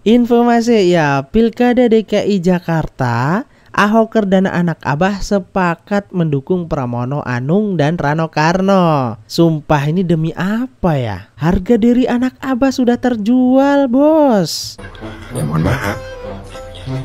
Informasi ya, Pilkada DKI Jakarta, Ahoker dan anak abah sepakat mendukung Pramono Anung dan Rano Karno. Sumpah ini demi apa ya? Harga diri anak abah sudah terjual, bos. Ya mohon maaf,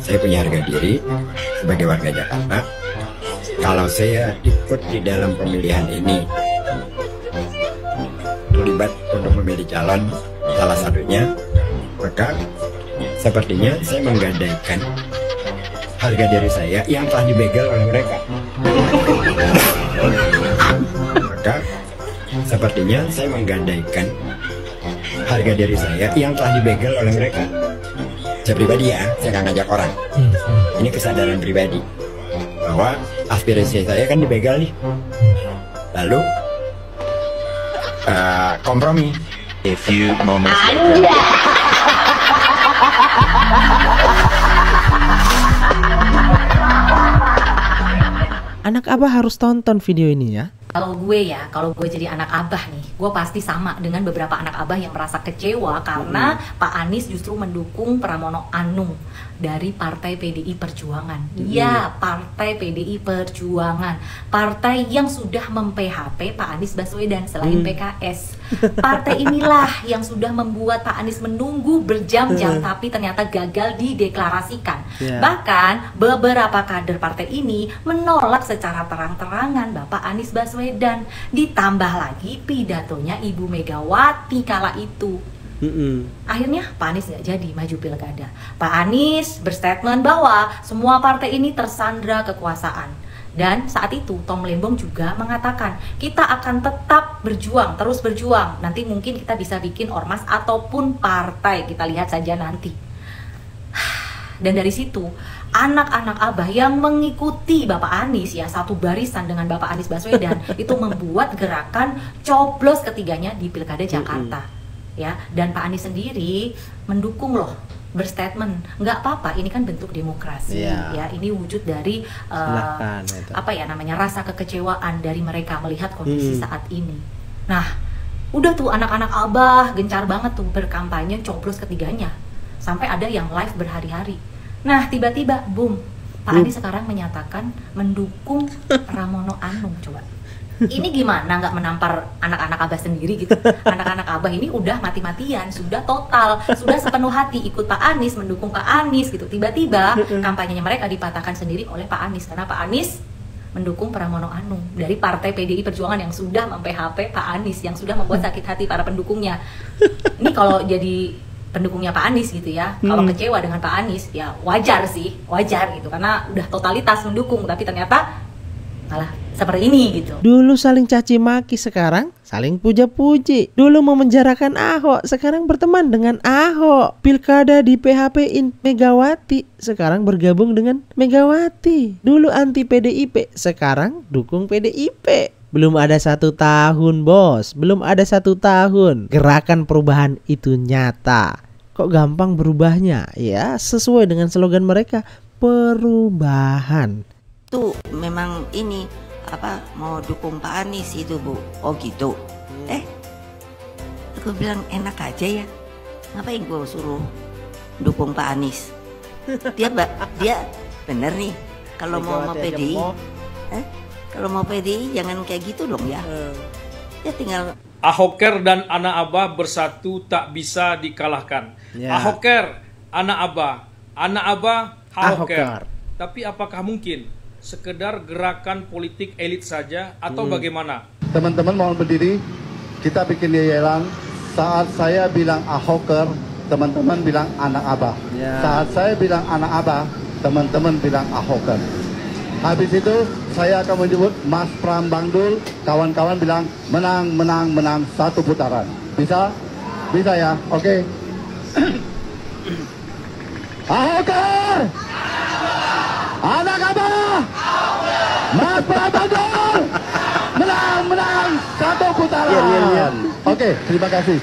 saya punya harga diri sebagai warga Jakarta. Kalau saya ikut di dalam pemilihan ini, terlibat untuk memilih calon salah satunya, maka sepertinya saya menggadaikan harga diri saya yang telah dibegal oleh mereka. Maka sepertinya saya menggadaikan harga diri saya yang telah dibegal oleh mereka. Saya pribadi ya, saya nggak ngajak orang. Ini kesadaran pribadi bahwa aspirasi saya kan dibegal nih. Lalu kompromi. A few moments later. Anak abah harus tonton video ini ya. Kalau gue jadi anak abah nih, gue pasti sama dengan beberapa anak abah yang merasa kecewa karena Pak Anies justru mendukung Pramono Anung dari Partai PDI Perjuangan. Iya, Partai PDI Perjuangan, partai yang sudah mem-PHP Pak Anies Baswedan selain PKS. Partai inilah yang sudah membuat Pak Anies menunggu berjam-jam tapi ternyata gagal dideklarasikan. Bahkan beberapa kader partai ini menolak secara terang-terangan Bapak Anies Baswedan. Ditambah lagi pidatonya Ibu Megawati kala itu. Akhirnya Pak Anies nggak jadi maju pilkada. Pak Anies berstatement bahwa semua partai ini tersandra kekuasaan. Dan saat itu Tom Lembong juga mengatakan kita akan tetap berjuang, terus berjuang. Nanti mungkin kita bisa bikin ormas ataupun partai, kita lihat saja nanti. Dan dari situ anak-anak abah yang mengikuti Bapak Anies ya satu barisan dengan Bapak Anies Baswedan itu membuat gerakan coblos ketiganya di Pilkada Jakarta ya. Dan Pak Anies sendiri mendukung loh, berstatement nggak apa-apa, ini kan bentuk demokrasi ya, ini wujud dari rasa kekecewaan dari mereka melihat kondisi saat ini. Nah udah tuh anak-anak abah gencar banget tuh berkampanye coblos ketiganya sampai ada yang live berhari-hari. Nah tiba-tiba boom, Pak Anies sekarang menyatakan mendukung Pramono Anung. Coba ini gimana nggak menampar anak-anak abah sendiri gitu? Anak-anak abah ini udah mati-matian, sudah total, sudah sepenuh hati ikut Pak Anies, mendukung Pak Anies gitu. Tiba-tiba kampanyenya mereka dipatahkan sendiri oleh Pak Anies karena Pak Anies mendukung Pramono Anung dari Partai PDI Perjuangan yang sudah mem-PHP Pak Anies, yang sudah membuat sakit hati para pendukungnya. Ini kalau jadi pendukungnya Pak Anies gitu ya, kalau kecewa dengan Pak Anies ya wajar sih, wajar gitu karena udah totalitas mendukung, tapi ternyata malah seperti ini gitu. Dulu saling caci maki, sekarang saling puja-puji. Dulu memenjarakan Ahok, sekarang berteman dengan Ahok. Pilkada di PHP-in Megawati, sekarang bergabung dengan Megawati. Dulu anti PDIP, sekarang dukung PDIP. Belum ada 1 tahun bos, belum ada 1 tahun. Gerakan perubahan itu nyata. Kok gampang berubahnya? Ya sesuai dengan slogan mereka, perubahan. Tuh memang ini mau dukung Pak Anies itu Bu. Oh gitu. Aku bilang enak aja ya. Ngapain gue suruh dukung Pak Anies? Dia bener nih. Kalau mau PDI, kalau mau PDI jangan kayak gitu dong ya. Ya tinggal. Ahoker dan anak abah bersatu tak bisa dikalahkan. Ahoker, anak abah, Ahoker. Tapi apakah mungkin sekedar gerakan politik elit saja atau bagaimana? Teman-teman mohon berdiri, kita bikin yelang. Saat saya bilang Ahoker, teman-teman bilang anak abah. Saat saya bilang anak abah, teman-teman bilang Ahoker. Habis itu saya akan menyebut Mas Prambangdul, kawan-kawan bilang menang 1 putaran. Bisa? Bisa ya? Oke. Ahoker! Anak abah! Mas Prambangdul! Menang 1 putaran. Oke, terima kasih.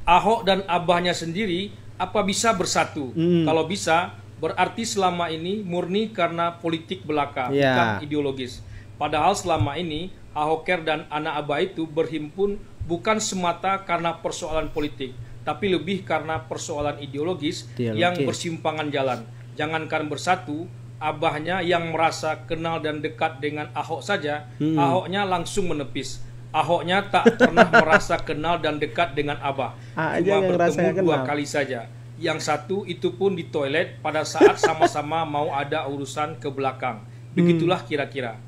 Ahok dan abahnya sendiri apa bisa bersatu? Kalau bisa, berarti selama ini murni karena politik belaka, bukan ideologis. Padahal selama ini Ahoker dan anak abah itu berhimpun bukan semata karena persoalan politik, tapi lebih karena persoalan ideologis yang bersimpangan jalan. Jangankan bersatu, abahnya yang merasa kenal dan dekat dengan Ahok saja, Ahoknya langsung menepis. Ahoknya tak pernah merasa kenal dan dekat dengan abah, cuma bertemu 2 kali saja. Yang satu itu pun di toilet pada saat sama-sama mau ada urusan ke belakang. Begitulah kira-kira.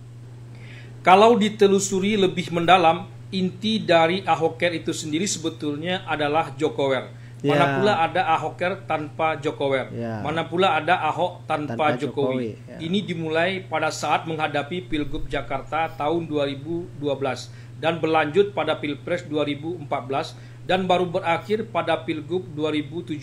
Kalau ditelusuri lebih mendalam, inti dari Ahoker itu sendiri sebetulnya adalah Jokower. Mana pula ada Ahoker tanpa Jokower. Mana pula ada Ahok tanpa Jokowi. Ini dimulai pada saat menghadapi Pilgub Jakarta tahun 2012 dan berlanjut pada Pilpres 2014 dan baru berakhir pada Pilgub 2017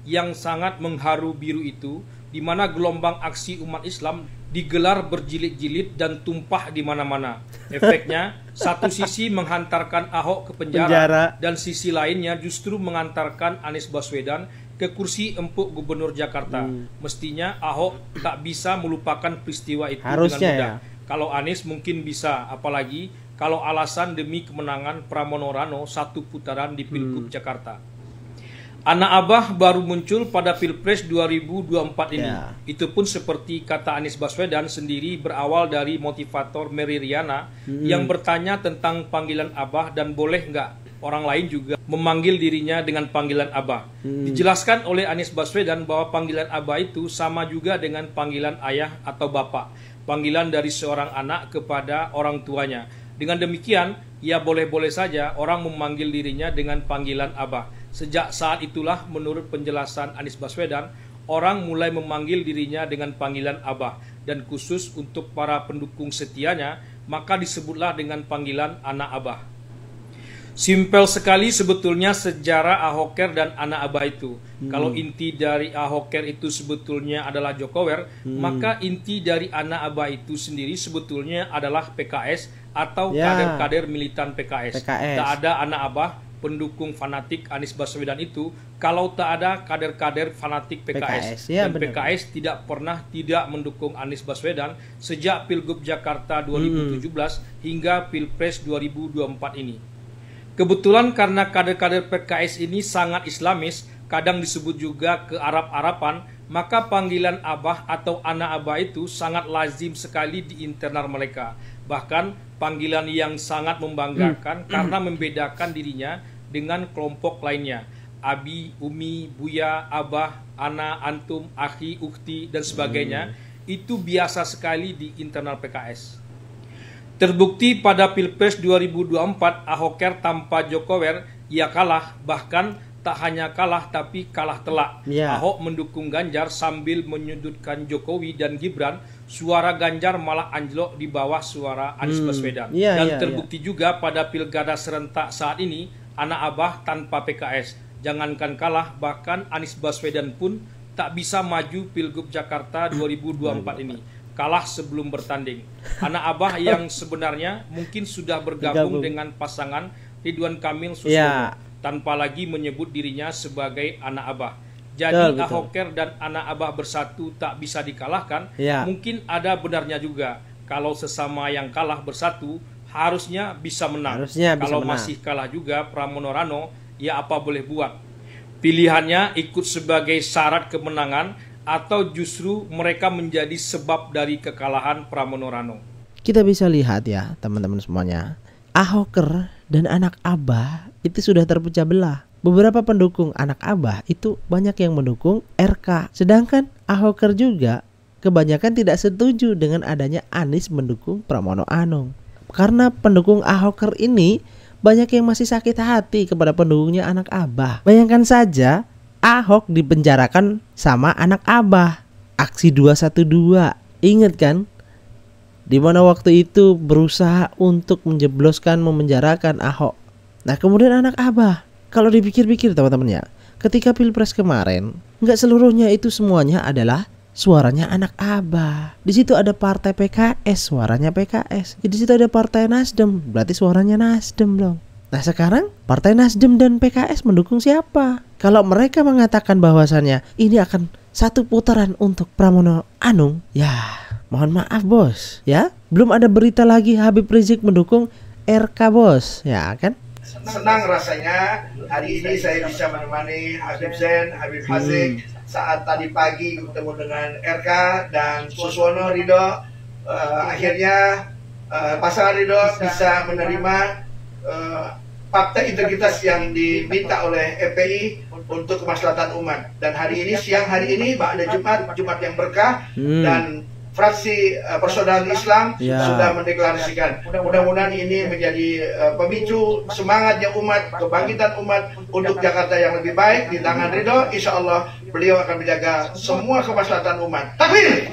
yang sangat mengharu biru itu, di mana gelombang aksi umat Islam digelar berjilid-jilid dan tumpah di mana-mana. Efeknya, satu sisi menghantarkan Ahok ke penjara dan sisi lainnya justru mengantarkan Anies Baswedan ke kursi empuk gubernur Jakarta. Mestinya Ahok tak bisa melupakan peristiwa itu dengan mudah. Kalau Anies mungkin bisa, apalagi kalau alasan demi kemenangan Pramono Rano 1 putaran di Pilgub Jakarta. Anak abah baru muncul pada Pilpres 2024 ini. Itu pun seperti kata Anies Baswedan sendiri berawal dari motivator Mary Riana yang bertanya tentang panggilan abah dan boleh nggak orang lain juga memanggil dirinya dengan panggilan abah. Dijelaskan oleh Anies Baswedan bahwa panggilan abah itu sama juga dengan panggilan ayah atau bapak. Panggilan dari seorang anak kepada orang tuanya. Dengan demikian, ya boleh-boleh saja orang memanggil dirinya dengan panggilan abah. Sejak saat itulah, menurut penjelasan Anies Baswedan, orang mulai memanggil dirinya dengan panggilan abah. Dan khusus untuk para pendukung setianya, maka disebutlah dengan panggilan anak abah. Simpel sekali sebetulnya sejarah Ahoker dan anak abah itu. Kalau inti dari Ahoker itu sebetulnya adalah Jokower, maka inti dari anak abah itu sendiri sebetulnya adalah PKS atau kader-kader militan PKS. Tak ada anak abah pendukung fanatik Anies Baswedan itu kalau tak ada kader-kader fanatik PKS. Dan PKS tidak pernah tidak mendukung Anies Baswedan sejak Pilgub Jakarta 2017 hingga Pilpres 2024 ini. Kebetulan karena kader-kader PKS ini sangat Islamis, kadang disebut juga ke Arab-Araban, maka panggilan abah atau anak abah itu sangat lazim sekali di internal mereka. Bahkan panggilan yang sangat membanggakan karena membedakan dirinya dengan kelompok lainnya. Abi, Umi, Buya, Abah, Ana, Antum, Akhi, Ukti, dan sebagainya. Itu biasa sekali di internal PKS. Terbukti pada Pilpres 2024, Ahoker tanpa Jokower, ia kalah, bahkan tak hanya kalah tapi kalah telak. Ahok mendukung Ganjar sambil menyudutkan Jokowi dan Gibran, suara Ganjar malah anjlok di bawah suara Anies Baswedan. Dan terbukti juga pada Pilkada serentak saat ini, anak abah tanpa PKS. Jangankan kalah, bahkan Anies Baswedan pun tak bisa maju Pilgub Jakarta 2024 ini. Kalah sebelum bertanding. Anak abah yang sebenarnya mungkin sudah bergabung dengan pasangan Ridwan Kamil Suswono tanpa lagi menyebut dirinya sebagai anak abah. Jadi Ahoker dan anak abah bersatu tak bisa dikalahkan. Mungkin ada benarnya juga. Kalau sesama yang kalah bersatu harusnya bisa menang. Kalau masih kalah juga Pramono Rano, ya apa boleh buat. Pilihannya ikut sebagai syarat kemenangan atau justru mereka menjadi sebab dari kekalahan Pramono Rano. Kita bisa lihat ya teman-teman semuanya, Ahoker dan anak abah itu sudah terpecah belah. Beberapa pendukung anak abah itu banyak yang mendukung RK, sedangkan Ahoker juga kebanyakan tidak setuju dengan adanya Anies mendukung Pramono Anung. Karena pendukung Ahoker ini banyak yang masih sakit hati kepada pendukungnya anak abah. Bayangkan saja Ahok dipenjarakan sama anak abah. Aksi 212. Ingat kan? Dimana waktu itu berusaha untuk menjebloskan, memenjarakan Ahok. Nah kemudian anak abah. Kalau dipikir-pikir teman-teman ya, ketika Pilpres kemarin, nggak seluruhnya itu semuanya adalah suaranya anak abah. Di situ ada partai PKS, suaranya PKS. Di situ ada partai Nasdem, berarti suaranya Nasdem dong. Nah sekarang partai Nasdem dan PKS mendukung siapa? Kalau mereka mengatakan bahwasannya ini akan 1 putaran untuk Pramono Anung, ya mohon maaf bos, ya belum ada berita lagi Habib Rizik mendukung RK bos, ya kan? senang rasanya hari ini saya bisa menemani Habib Zain, Habib Hazik saat tadi pagi bertemu dengan RK dan Suswono Ridho. Akhirnya pasangan Ridho bisa menerima fakta integritas yang diminta oleh FPI untuk kemaslahatan umat. Dan hari ini, siang hari ini, ada Jumat yang berkah, dan fraksi Persaudaraan Islam sudah mendeklarasikan. Mudah-mudahan ini menjadi pemicu semangatnya umat, kebangkitan umat untuk Jakarta yang lebih baik di tangan Ridho. Insya Allah beliau akan menjaga semua kemaslahatan umat. Takbir!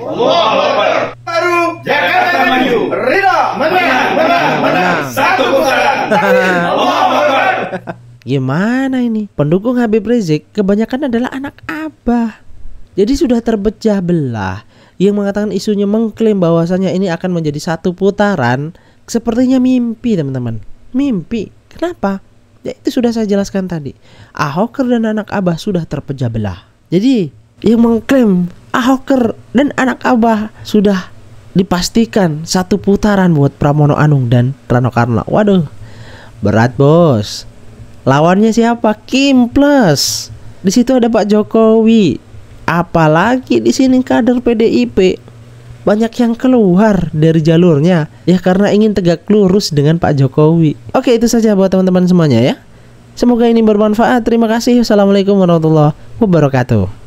Baru Jakarta maju. Ridho menang. Satu putaran. Gimana ini? Pendukung Habib Rizik kebanyakan adalah anak abah. Jadi sudah terpecah belah. Yang mengatakan isunya mengklaim bahwasannya ini akan menjadi satu putaran, sepertinya mimpi, teman-teman. Mimpi. Kenapa? Ya itu sudah saya jelaskan tadi. Ahoker dan anak abah sudah terpecah belah. Jadi yang mengklaim Ahoker dan anak abah sudah dipastikan satu putaran buat Pramono Anung dan Rano Karno. Waduh, berat bos. Lawannya siapa? Kim Plus. Di situ ada Pak Jokowi. Apalagi di sini kader PDIP banyak yang keluar dari jalurnya ya karena ingin tegak lurus dengan Pak Jokowi. Oke, itu saja buat teman-teman semuanya ya. Semoga ini bermanfaat. Terima kasih. Wassalamualaikum warahmatullahi wabarakatuh.